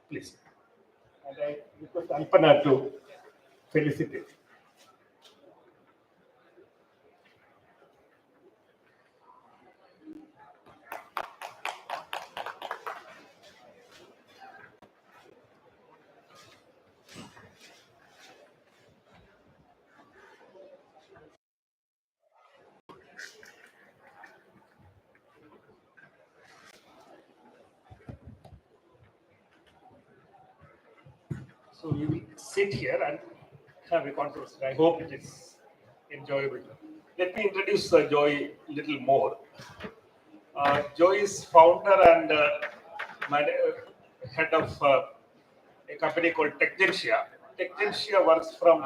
please. And I request Alpana to felicitate. So we will sit here and have a conversation. I hope it is enjoyable. Let me introduce Joy a little more. Joy is founder and head of a company called Techgentia. Techgentia works from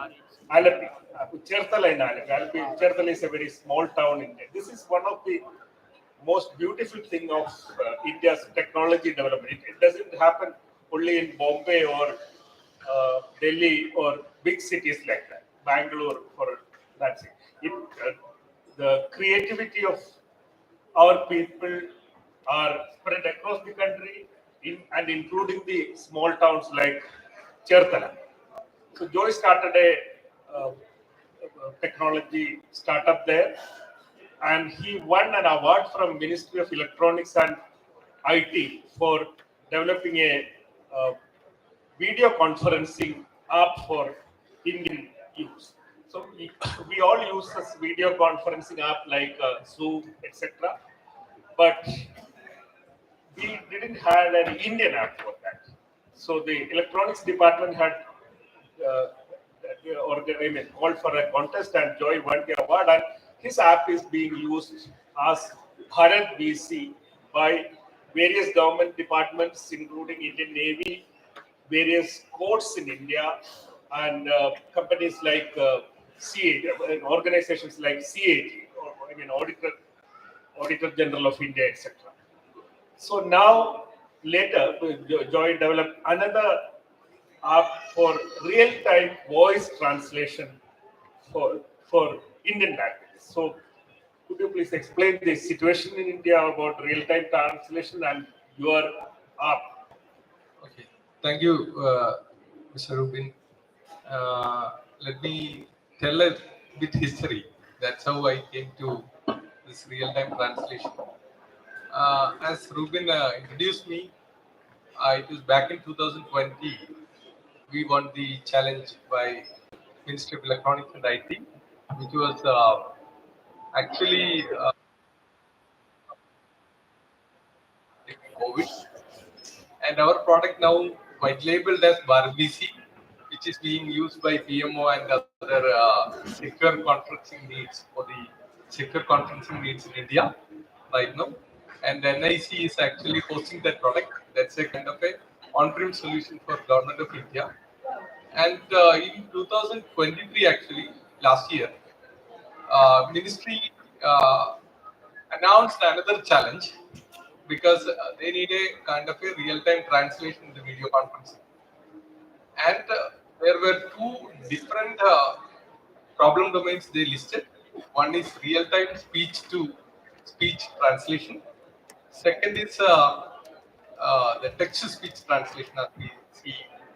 Alapi, Cherthala in Alapi. Alapi, Cherthala is a very small town in India. This is one of the most beautiful thing of India's technology development. It doesn't happen only in Bombay or Delhi or big cities like that, Bangalore for that. The creativity of our people are spread across the country and including the small towns like Cherthala. So Joy started a technology startup there, and he won an award from Ministry of Electronics and IT for developing a uh, video conferencing app for Indian use. So we all use this video conferencing app like Zoom, etc. But we didn't have an Indian app for that. So the electronics department had called for a contest, and Joy won the award. And his app is being used as Bharat BC by various government departments, including Indian Navy, various courts in India, and companies like CA, organizations like CAG, Auditor General of India, etc. So now, later, Joy developed another app for real-time voice translation for Indian language. So, could you please explain the situation in India about real-time translation and your app? Okay, thank you, Mr. Rubin. Let me tell a bit history. That's how I came to this real-time translation. As Rubin introduced me, it was back in 2020. We won the challenge by Ministry of Electronics and IT, which was actually COVID. And our product now white labeled as BC, which is being used by PMO and other secure conferencing needs for the secure conferencing needs in India right now. And NIC is actually hosting that product. That's a kind of a on-prem solution for Government of India. And in 2023, actually, last year, Ministry announced another challenge because they need a kind of a real-time translation in the video conferencing. And there were two different problem domains they listed. One is real-time speech-to-speech translation. Second is the text-to-speech translation, as we see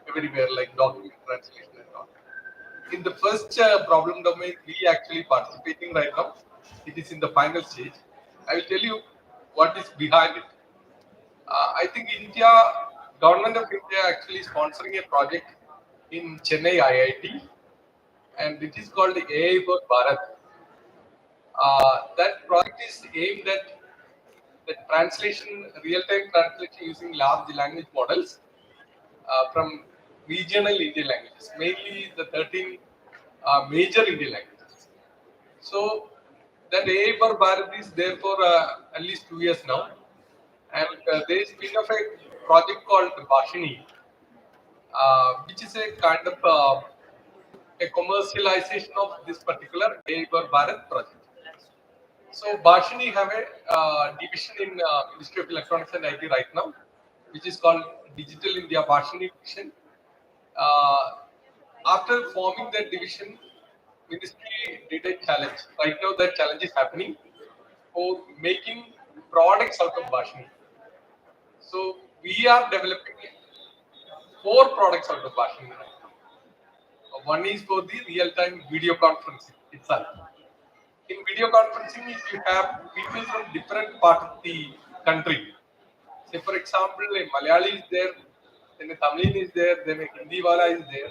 everywhere, like document translation and all. In the first problem domain, we actually participating right now. It is in the final stage. I will tell you what is behind it. I think Government of India actually sponsoring a project in Chennai IIT, and it is called AI for Bharat. That project is aimed at the translation, real-time translation using large language models from regional Indian languages, mainly the 13 major Indian languages. So that AI for Bharat is there for at least 2 years now. And there is been of a project called Bhashini, which is a kind of a commercialization of this particular AI for Bharat project. So Bhashini have a division in Ministry of Electronics and IT right now, which is called Digital India Bhashini Division. After forming that division, Ministry did a challenge. Right now, that challenge is happening for making products out of Bhashini. So we are developing four products out of Bashing right now. One is for the real-time video conferencing itself. In video conferencing, if you have people from different part of the country, say for example, a Malayali is there, then a Tamil is there, then a Hindi wala is there,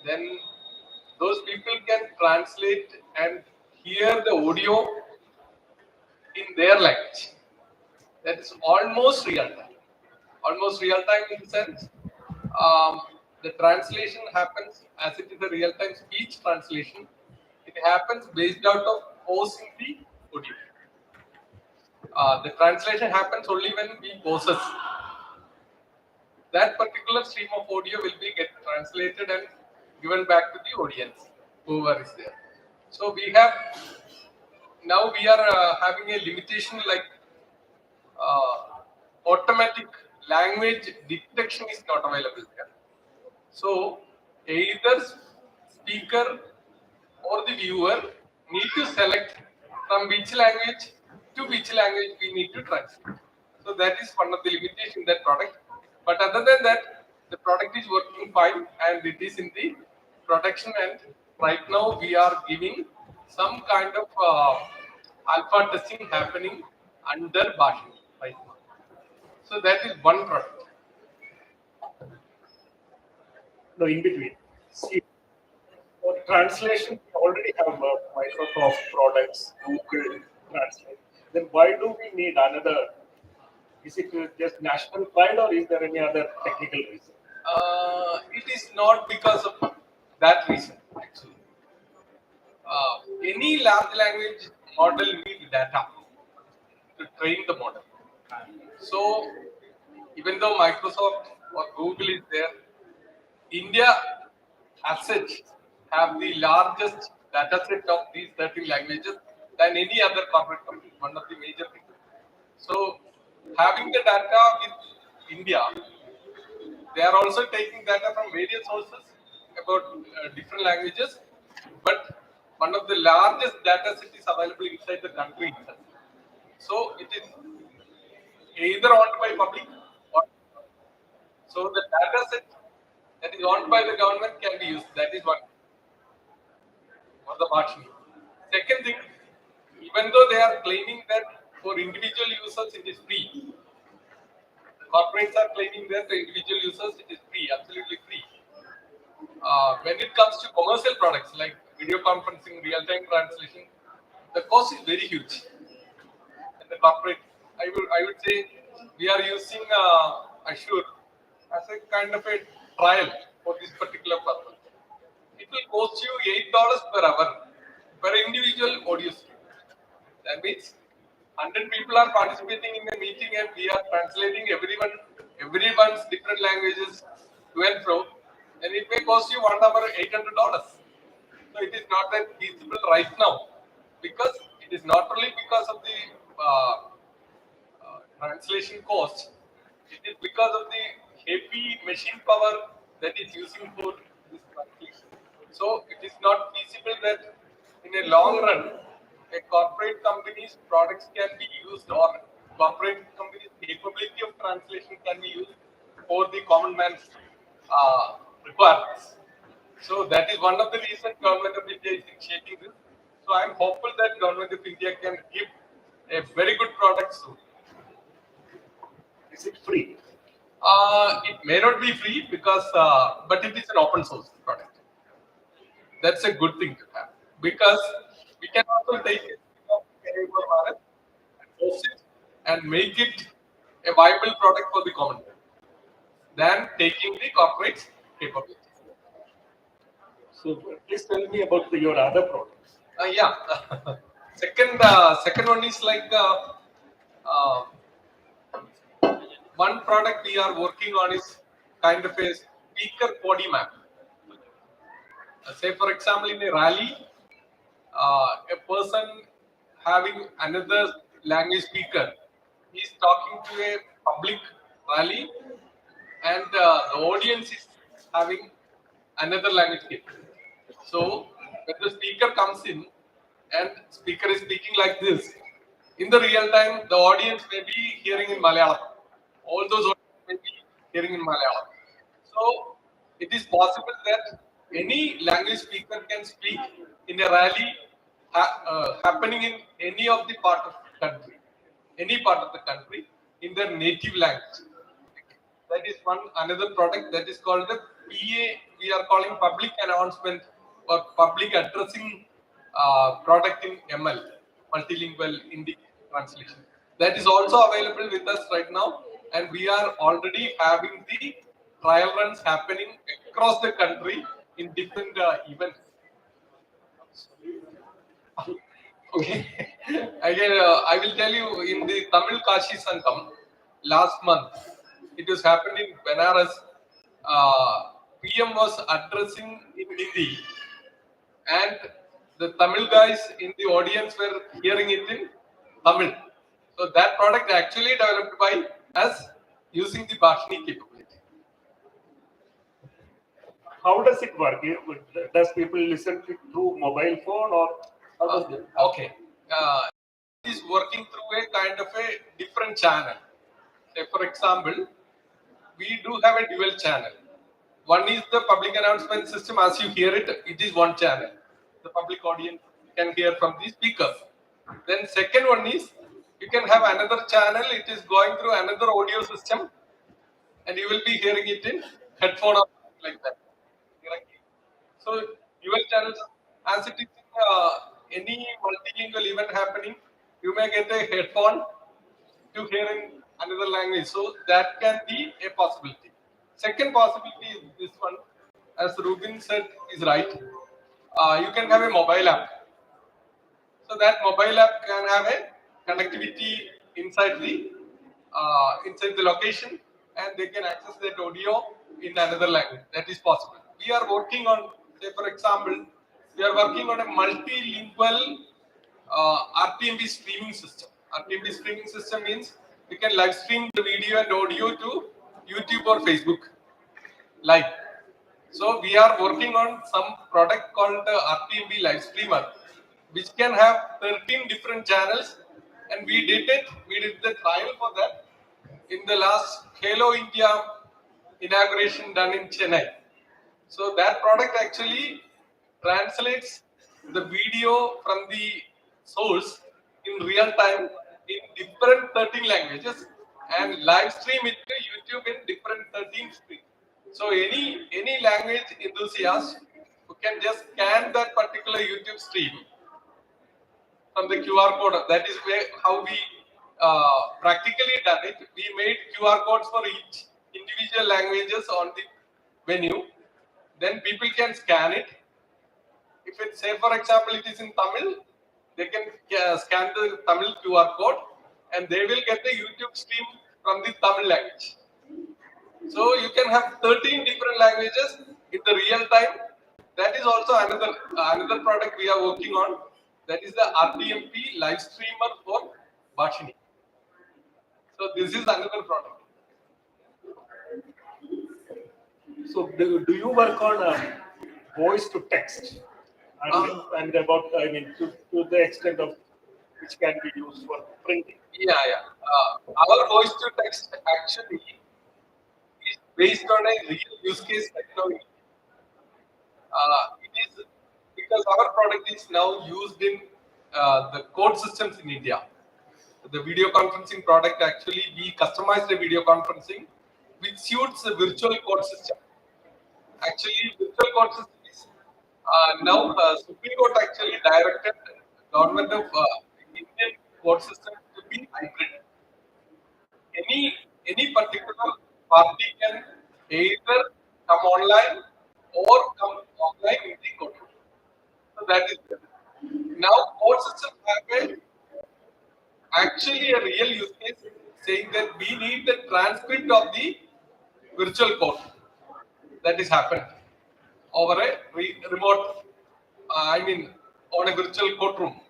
then those people can translate and hear the audio in their language. That is almost real time. Almost real time in the sense the translation happens as it is a real time speech translation. It happens based out of pausing the audio. The translation happens only when we pauses. That particular stream of audio will be get translated and given back to the audience, whoever is there. So we have now we are having a limitation like automatic language detection is not available here. So either speaker or the viewer need to select from which language to which language we need to translate. So that is one of the limitations in that product. But other than that, the product is working fine and it is in the production, and right now we are giving some kind of alpha testing happening under Bashing right now. So that is one product. No, in between. See, for translation, we already have Microsoft products, Google Translate. Then why do we need another? Is it just national pride, or is there any other technical reason? It is not because of that reason actually. Any large language model needs data to train the model. So even though Microsoft or Google is there, India as such have the largest data set of these 13 languages than any other corporate company, one of the major things. So having the data with India, they are also taking data from various sources about different languages, but one of the largest data set is available inside the country itself. So it is either owned by public or so the data set that is owned by the government can be used. That is one for the Bharshni. Second thing, even though they are claiming that for individual users it is free, corporates are claiming that for individual users it is free, absolutely free. When it comes to commercial products like video conferencing, real-time translation, the cost is very huge. And the corporate, I would say, we are using Azure as a kind of a trial for this particular purpose. It will cost you $8 per hour per individual audio stream. That means 100 people are participating in a meeting and we are translating everyone's different languages to and fro, and it may cost you 1 hour $800. So it is not that feasible right now, because it is not only because of the translation cost, it is because of the heavy machine power that is using for this translation. So it is not feasible that in a long run, a corporate company's products can be used, or corporate company's capability of translation can be used for the common man's requirements. So that is one of the reasons Government of India is initiating this. So I am hopeful that Government of India can give a very good product soon. Is it free? It may not be free because, but it is an open source product. That's a good thing to have, because we can also take it and post it and make it a viable product for the common man than taking the corporate capabilities. So please tell me about your other products. Yeah. Second one is like one product we are working on is kind of a speaker body map. Say for example, in a rally, a person having another language speaker is talking to a public rally, and the audience is having another language speaker. So when the speaker comes in and speaker is speaking like this, in the real time, the audience may be hearing in Malayalam. All those audience may be hearing in Malayalam. So it is possible that any language speaker can speak in a rally happening in any of the part of the country, any part of the country in their native language. That is one another product that is called the PA. We are calling public announcement or public addressing product in ML, multilingual Indic translation. That is also available with us right now, and we are already having the trial runs happening across the country in different events. Okay. Again, I will tell you in the Tamil Kashi Sangam last month, it was happened in Benares. PM was addressing in Hindi, and the Tamil guys in the audience were hearing it in Tamil. So that product actually developed by us using the Bhashni capability. How does it work? Does people listen to through mobile phone or how does it? Okay. It is working through a kind of a different channel. Say, for example, we do have a dual channel. One is the public announcement system. As you hear it, it is one channel. The public audience can hear from the speaker. Then second one is you can have another channel. It is going through another audio system, and you will be hearing it in headphone or like that. Directly. So dual channels, as it is any multilingual event happening, you may get a headphone to hear in another language. So that can be a possibility. Second possibility is this one, as Rubin said, is right. You can have a mobile app. So that mobile app can have a connectivity inside the location, and they can access that audio in another language. That is possible. We are working on, say for example, we are working on a multilingual RTMP streaming system. RTMP streaming system means you can live stream the video and audio to YouTube or Facebook live. So we are working on some product called the RTMP live streamer, which can have 13 different channels, and we did the trial for that in the last Halo India inauguration done in Chennai. So that product actually translates the video from the source in real time in different 13 languages and live stream it to YouTube in different 13 streams. So any language enthusiast who can just scan that particular YouTube stream from the QR code. That is how we practically done it. We made QR codes for each individual languages on the venue. Then people can scan it. If it's, say for example, it is in Tamil, they can scan the Tamil QR code and they will get the YouTube stream from the Tamil language. So you can have 13 different languages in the real time. That is also another product we are working on. That is the RTMP live streamer for Bhashini. So this is another product. So do you work on voice to text and about to the extent of which can be used for printing? Yeah. Our voice to text actually is based on a real use case technology. It is because our product is now used in the code systems in India. The video conferencing product actually we customized the video conferencing which suits the virtual code system. Actually, virtual code system is now Supreme Court actually directed government of Indian code system to be hybrid. Any particular party can either come online or come offline in the code. So that is it. Now code system have actually a real use case saying that we need the transcript of the virtual code that is happened over a remote, on a virtual courtroom.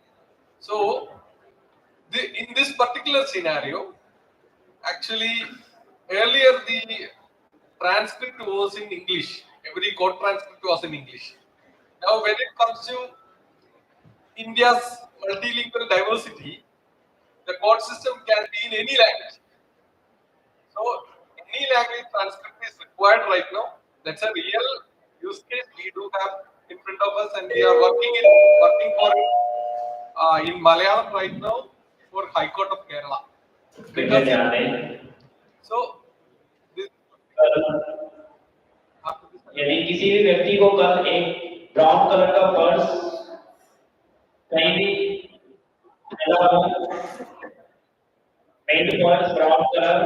So, in this particular scenario, actually, earlier the transcript was in English. Every court transcript was in English. Now, when it comes to India's multilingual diversity, the court system can be in any language. So, any language transcript is required. required right now. That's a real use case we do have in front of us, and we are working for it in Malayalam right now for High Court of Kerala. Because so this after this यदि किसी भी व्यक्ति को कल एक brown colour का purse कहीं भी मिला हो, पेंट पर्स ब्राउन कलर,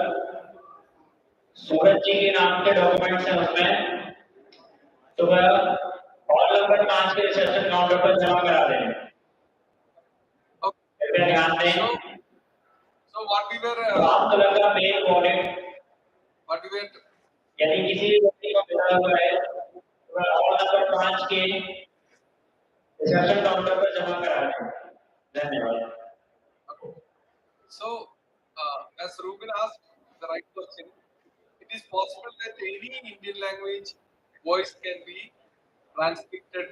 सूरज जी के नाम के डॉक्यूमेंट्स हैं उसमें, तो वह हॉल नंबर 5 के रिसेप्शन काउंटर पर जमा करा दें। कृपया ध्यान दें। So what we were brown colour का pen wallet what we were यदि किसी भी व्यक्ति को मिला हुआ है, तो वह हॉल नंबर 5 के रिसेप्शन काउंटर पर जमा करा दें। धन्यवाद। So, as Ruben asked the right question, it is possible that any Indian language voice can be transcripted.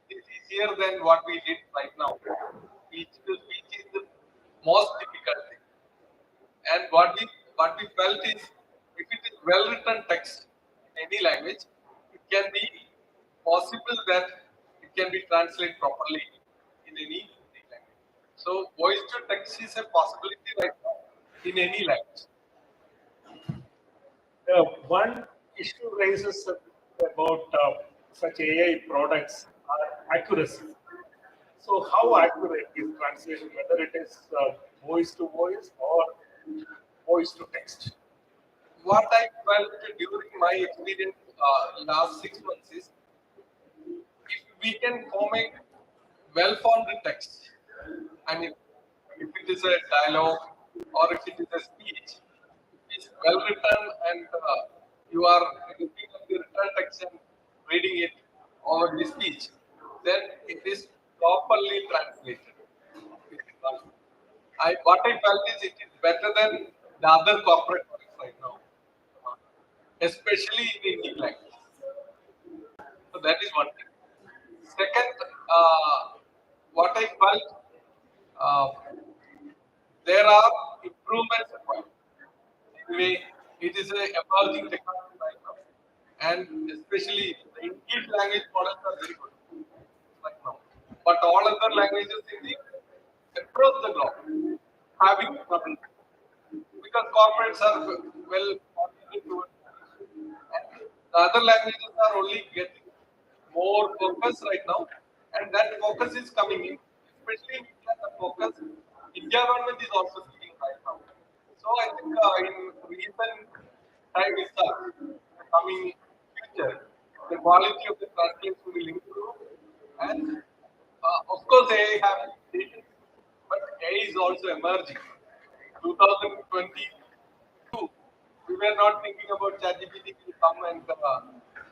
It is easier than what we did right now, which is the most difficult thing. And what we felt is, if it is well written text in any language, it can be possible that it can be translated properly in any language. So voice to text is a possibility right now in any language. One issue raises about such AI products are accuracy. So how accurate is translation, whether it is voice to voice or voice to text? What I felt during my experience last 6 months is, if we can form a well-formed text, I mean, if it is a dialogue or if it is a speech, it is well written and you are looking at the written text and reading it over the speech, then it is properly translated. What I felt is it is better than the other corporate products right now, especially in Indic language. So that is one thing. Second, what I felt, there are improvements required. Anyway, it is a emerging technology right now, and especially the Indic language models are very good right now. But all other languages in the across the globe having trouble because corporates are well oriented towards and the other languages are only getting more focus right now, and that focus is coming in, especially in India. The focus India government is also giving right now. So I think in recent time itself, the coming future, the quality of the translation will improve, and of course AI have taken, but AI is also emerging. 2022, we were not thinking about ChatGPT will come and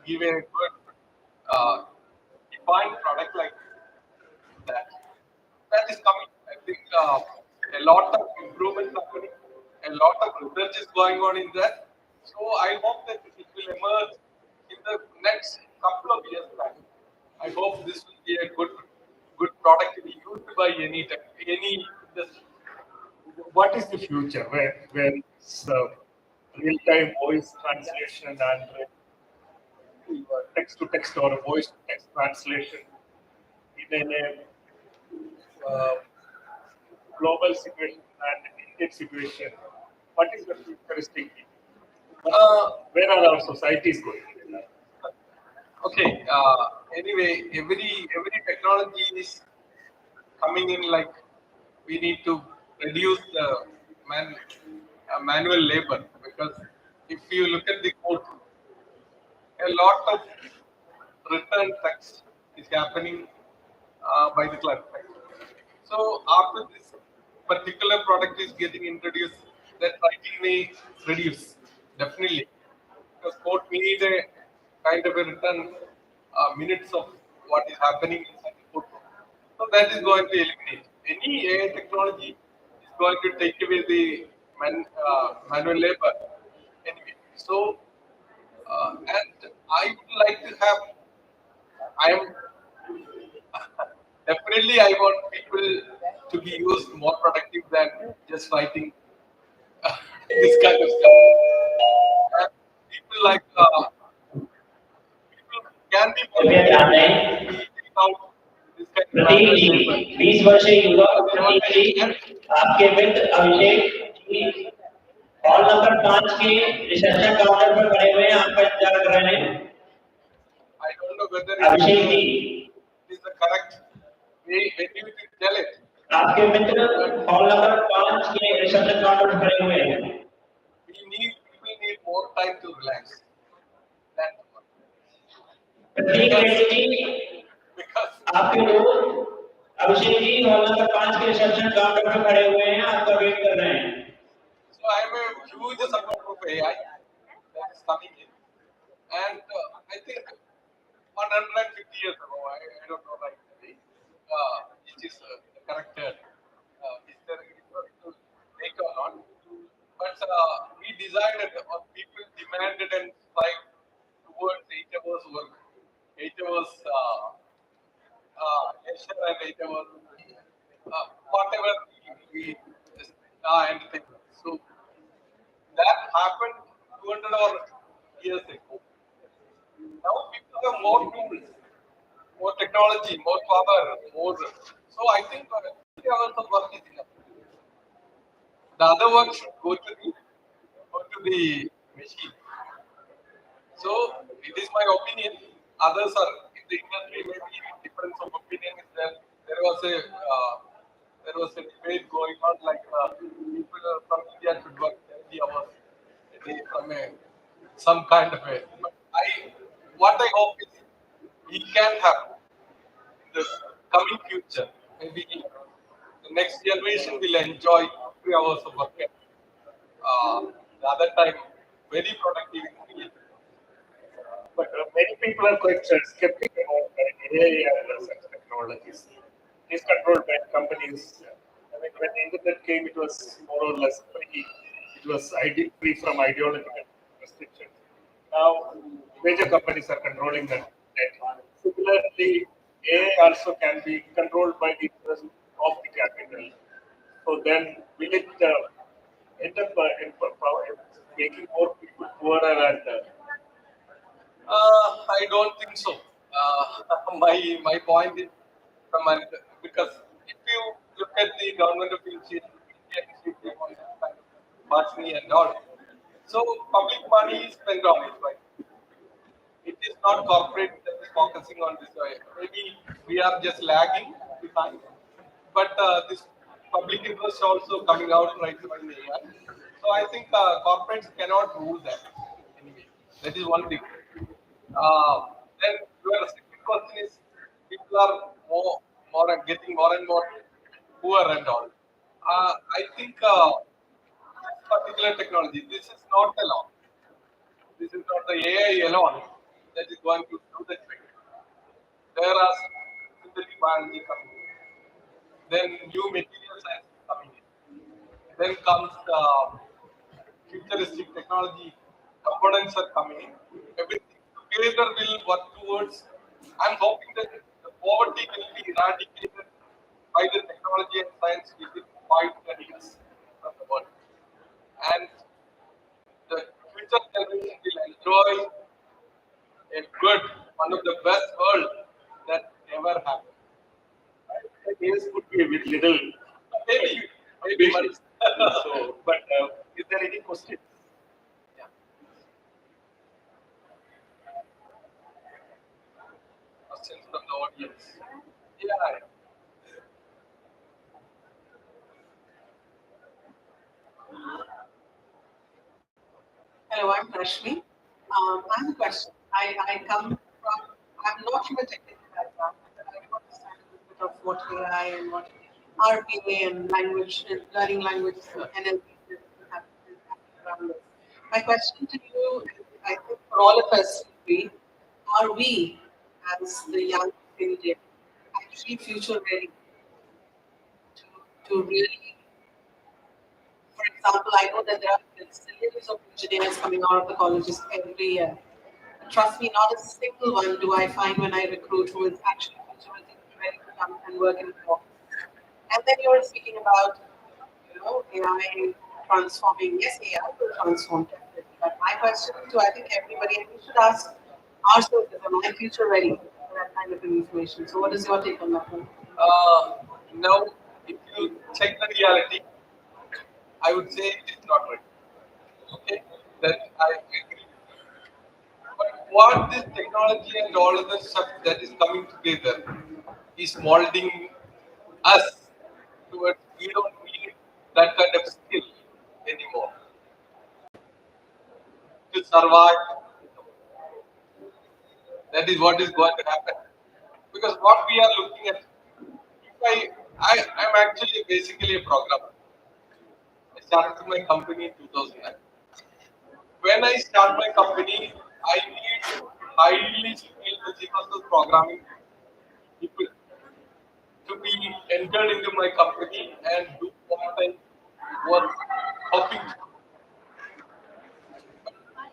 give a good defined product like that. That is coming. I think a lot of improvements happening, a lot of research is going on in that. So I hope that it will emerge in the next couple of years time. I hope this will be a good product to be used by any industry. What is the future where it's real-time voice translation and text-to-text or voice-to-text translation in a global situation and Indian situation? What is the futuristic? Where are our societies going? Okay. Anyway, every technology is coming in like we need to reduce the manual labor, because if you look at the code, a lot of written text is happening by the clerk. So after this particular product is getting introduced, that writing may reduce definitely, because code we need a kind of a written minutes of what is happening inside the code. So that is going to eliminate. Any AI technology is going to take away the manual labor anyway. So and I would like to have. I am definitely I want people to be used more productive than just writing this kind of stuff. like people can be कृपया ध्यान दें taking out this kind of Prateek ji language. 20 वर्षीय युवक प्रतीक जी आपके मित्र Abhishek ji hall number 5 के reception counter पर खड़े हुए हैं आपका इंतजार कर रहे हैं I don't know whether Abhishek ji it is the correct way when you tell it. आपके मित्र हॉल नंबर 5 के रिसेप्शन काउंटर पर खड़े हुए हैं People need more time to relax. That's one. Prateek Reddy ji Because आपके दोस्त अभिषेक जी हॉल नंबर 5 के रिसेप्शन काउंटर पर खड़े हुए हैं आपका वेट कर रहे हैं so I am a huge supporter of AI that is coming in, and I think 150 years ago, I don't know right it is the correct is there historical make or not, but we decided or people demanded and strived towards 8 hours work, 8 hours leisure and 8 hours whatever we and things. So that happened 200 or years ago. Now people have more tools, more technology, more power, more. So I think 3 hours of work is enough. The other work should go to the machine. So it is my opinion. Others are in the industry maybe difference of opinion is there. There was a debate going on like people from India should work 70 hours a day from some kind of a. But what I hope is it can happen in the coming future. Maybe the next generation will enjoy 3 hours of work. The other time, very productive. But many people are quite skeptical about AI and such technologies. It is controlled by companies. I mean, when the internet came, it was more or less free. It was free from ideological restrictions. Now, major companies are controlling that. Similarly, AI also can be controlled by the interest of the capital. So then, will it end up making more people poorer and I don't think so. My point is because if you look at the government of India, they want to kind of money and all. So public money is spent on it, right? It is not corporate that is focusing on this. Maybe we are just lagging behind, but this public interest also coming out right now in AI. So I think corporates cannot rule that anyway. That is one thing. Then your second question is people are more and getting more and more poor and all. I think this particular technology, this is not alone. This is not the AI alone that is going to do the trick. There are synthetic biology coming in. Then new material science is coming in. Then comes futuristic technology components are coming in. Everything together will work towards. I'm hoping that the poverty will be eradicated by the technology and science within 5 to 10 years from the world. And the future generation will enjoy a good, one of the best world that ever happened. Yes, could be with little Maybe money. so, but is there any question? Yeah. Questions from the audience. Yeah. Hello, I'm Rashmi. I have a question. I come from, I'm not from a technical background, but I do understand a little bit of what AI and what RPA and language and learning language NLP have around us. My question to you, I think for all of us, would be, are we, as the young Indian, actually future ready to really, for example, I know that there are zillions of engineers coming out of the colleges every year. Trust me, not a single one do I find when I recruit who is actually futuristic, ready to come and work in the office. And then you're speaking about, AI transforming. Yes, AI will transform definitely. But my question to I think everybody, and we should ask ourselves, am I future ready for that kind of information? So what is your take on that one? Now, if you check the reality, I would say it is not right. Okay, that I agree. But what this technology and all other stuff that is coming together is molding us towards we don't need that kind of skill anymore to survive. That is what is going to happen. Because what we are looking at, if I'm actually basically a programmer. I started my company in 2009. When I start my company, I need highly skilled C++ programming people to be entered into my company and do what I was hoping to.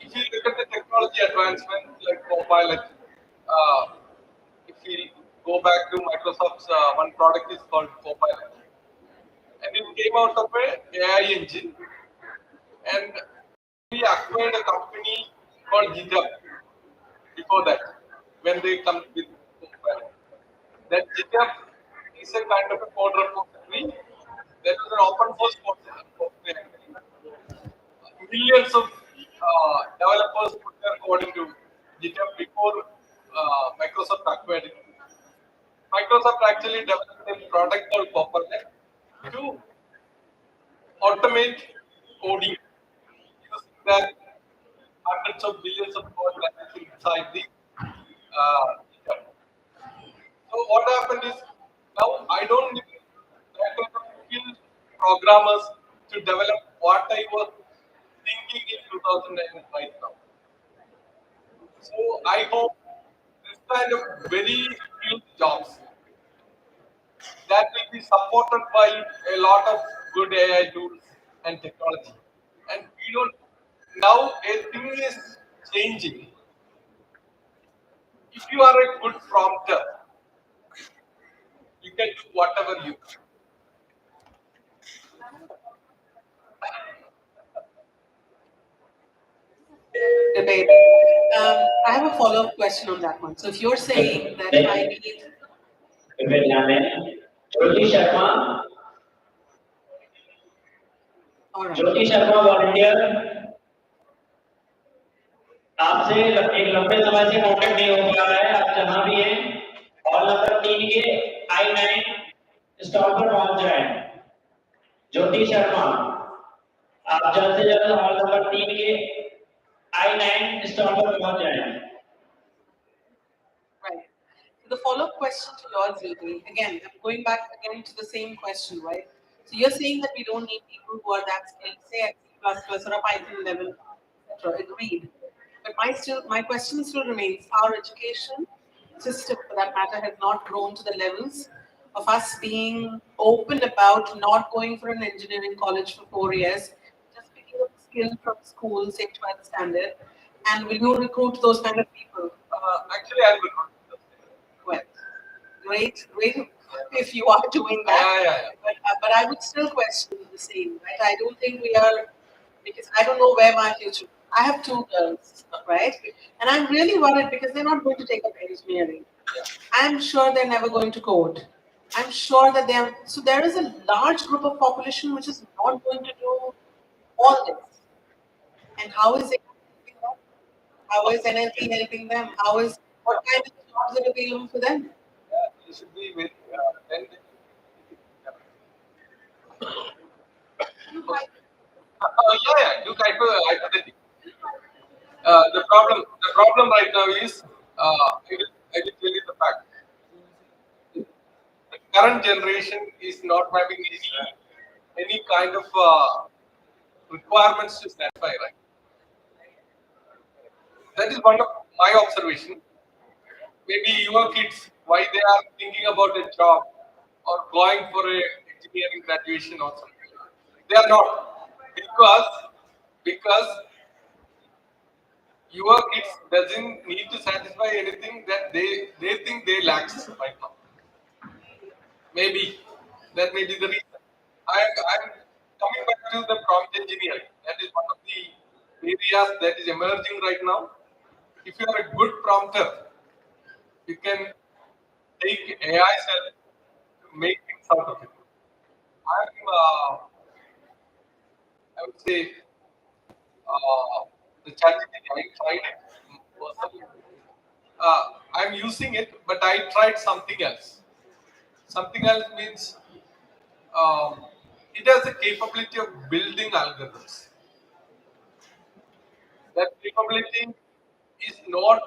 If you look at the technology advancement like Copilot, uh, if we go back to Microsoft's one product is called Copilot, and it came out of a AI engine, and we acquired a company called GitHub before that when they come with Copilot. That GitHub is a kind of a code repository that is an open source code repository. Millions of developers put their code into GitHub before Microsoft acquired it. Microsoft actually developed a product called Copilot to automate coding using that hundreds of billions of code that is inside the GitHub. So what happened is now I don't need that kind of skilled programmers to develop what I was thinking in 2009 right now. So I hope this kind of very skilled jobs that will be supported by a lot of good AI tools and technology. And we don't now a thing is changing. If you are a good prompter, you can do whatever you want. Debate. I have a follow-up question on that one. So if you're saying that I need Jyoti Sharma all right. Jyoti Sharma volunteer आपसे एक लंबे समय से contact नहीं हो पा रहा है आप जहां भी हैं हॉल नंबर 3 के I9 स्टॉल पर पहुंच जाएं ज्योति शर्मा आप जल्द से जल्द हॉल नंबर 3 के I9 स्टॉल पर पहुंच जाएं Right. So the follow-up question to yours will be, again, I'm going back again to the same question, right? So you're saying that we don't need people who are that skilled, say at C++ or a Python level, etc. Agreed. But my question still remains, our education system, for that matter, has not grown to the levels of us being open about not going for an engineering college for 4 years, just picking up a skill from school, say 12th standard, and will you recruit those kind of people? Actually, I will not. Well, great if you are doing that. Yeah. But I would still question the same, right? I don't think we are, because I don't know where my future. I have two girls, right? And I'm really worried because they're not going to take up engineering. I'm sure they're never going to code. I'm sure that they're, so there is a large group of population which is not going to do all this. And how is it helping them? How is NLP helping them? What kind of jobs are available for them? You should be very then do hypothetical. The problem right now is I will tell you the fact. The current generation is not having any kind of requirements to satisfy, right? That is one of my observation. Maybe your kids, why they are thinking about a job or going for a engineering graduation or something. They are not because your kids doesn't need to satisfy anything that they think they lack right now. Maybe that may be the reason. I'm coming back to the prompt engineering. That is one of the areas that is emerging right now. If you are a good prompter, you can take AI cell to make things out of it. I would say the ChatGPT. I tried it personally. I'm using it, but I tried something else. Something else means it has the capability of building algorithms. That capability is not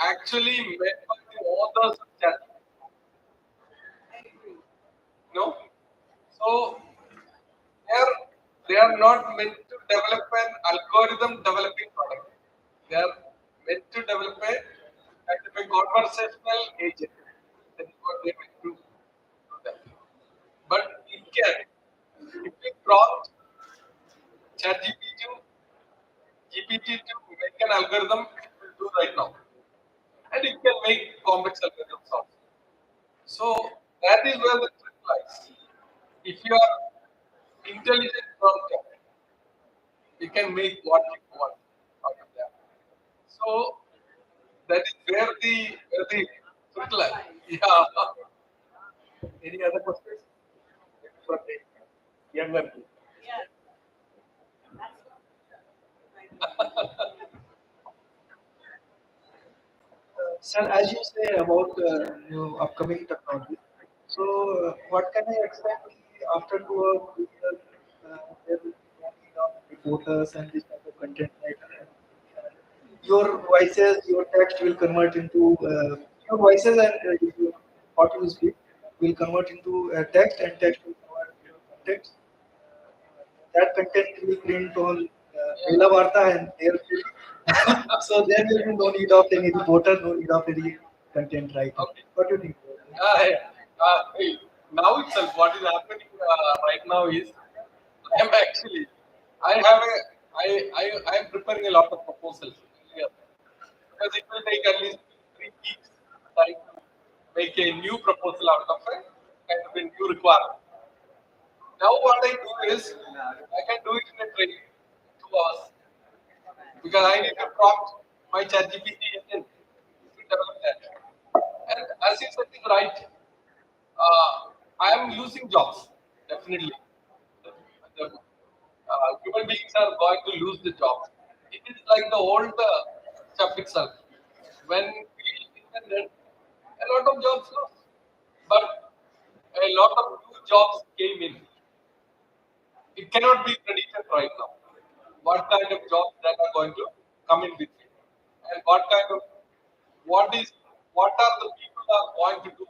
actually made by the authors of ChatGPT. No? So they are not meant to develop an algorithm developing product. They are meant to develop a kind of a conversational agent. That is what they are meant to do that. But it can, if we prompt GPT to make an algorithm, it will do right now. And it can make complex algorithms also. So that is where the trick lies. If you are intelligent prompter, you can make what you want out of that. So that is where the trick lies. Yeah. Any other questions from the younger people? Sir, as you say about upcoming technology, so what can I expect after 2 or 3 years? There will be no need of reporters and this type of content, like your voices, your text will convert into your voices and what you speak will convert into text, and text will convert into context. That content will print on Bela Varta and there will so there will be no need of any reporter, no need of any content writer. Okay. What do you think? Hey, now itself, what is happening right now is I am actually, I have a, I am preparing a lot of proposals here because it will take at least 3 weeks time to make a new proposal out of a kind of a new requirement. Now what I do is I can do it in a training, 2 hours, because I need to prompt my ChatGPT engine to develop that. And as you said, is right. I am losing jobs, definitely. Human beings are going to lose the jobs. It is like the old stuff itself. When we invented, a lot of jobs lost, but a lot of new jobs came in. It cannot be predicted right now what kind of jobs that are going to come in between, and what are the people are going to do.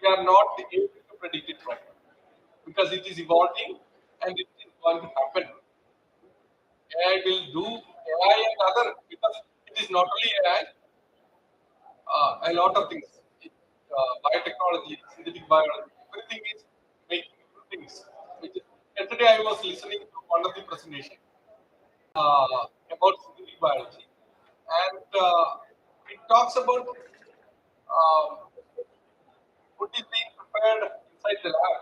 We are not able to predict it right now because it is evolving and it is going to happen. AI will do AI and other, because it is not only AI, a lot of things. Biotechnology, synthetic biology, everything is making new things. Yesterday I was listening to one of the presentation about synthetic biology, and it talks about food is being prepared inside the lab.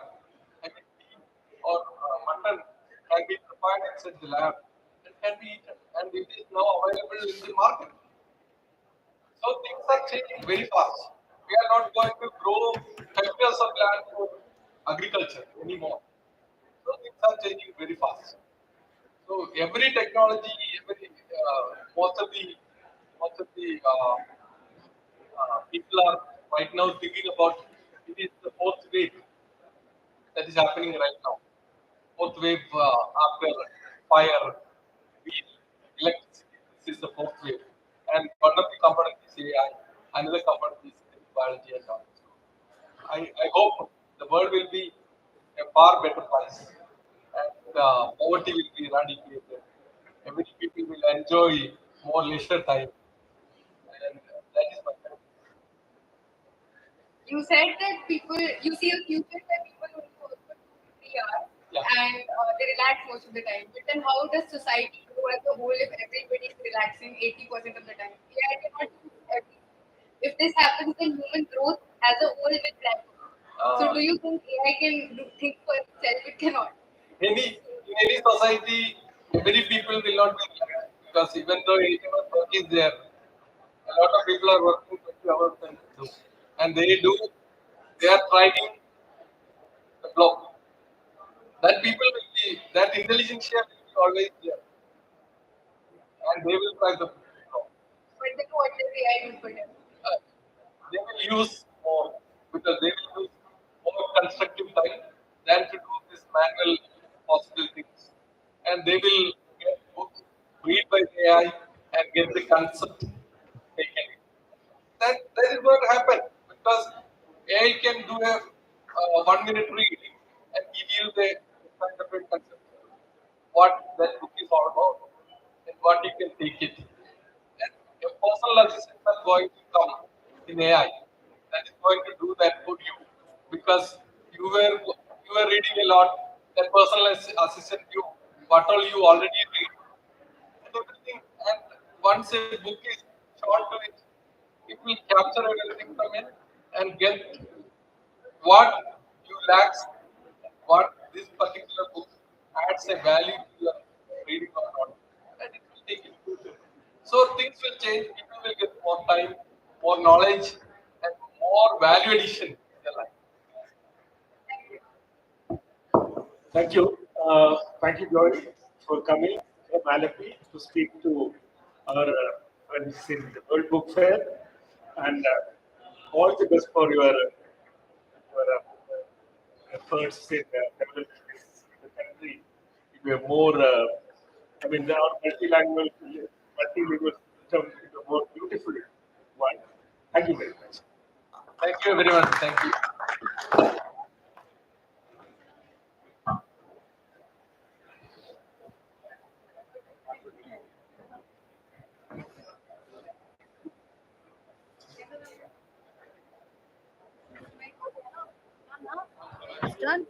I mean, beef or mutton can be prepared inside the lab and can be eaten, and it is now available in the market. So things are changing very fast. We are not going to grow hectares of land for agriculture anymore. So things are changing very fast. So every technology, most of the people are right now thinking about it is the fourth wave that is happening right now. Fourth wave after fire, wheel, electricity. This is the fourth wave. And one of the components is AI, another component is biology and all. I hope the world will be a far better place, and poverty will be eradicated. Many people will enjoy more leisure time, and that is my hope. You said that you see a future where people only work for 2 to 3 hours Yeah. and they relax most of the time. But then how does society grow as a whole if everybody is relaxing 80% of the time? AI cannot do everything. If this happens, then human growth as a whole will plateau. So do you think AI can think for itself? It cannot. In any society, many people will not be relaxed. because even though 8 hours work is there, a lot of people are working 20 hours and they are trying the block. That people will be, that intelligentsia will be always there, and they will try the block. But then what does AI do for them? Uh, they will use more because they will use more constructive time than to do this manual possible things. And they will get books read by AI and get the concept taken. That is going to happen because AI can do a 1 minute read and give you the kind of a concept what that book is all about and what you can take it. And your personal assistants are going to come in AI that is going to do that for you because you were reading a lot. That personal assistant knew what all you already read and everything. And once a book is shown to it, it will capture everything from it and get what you lack, what this particular book adds a value to your reading or not, and it will take it. So things will change. People will get more time, more knowledge, and more value addition in their life. Thank you, Joy, for coming from Malapi to speak to our friends in the World Book Fair, and all the best for your efforts in developing the country into a more, our multilingual system into a more beautiful one. Thank you very much. Thank you, everyone. Thank you. It's done.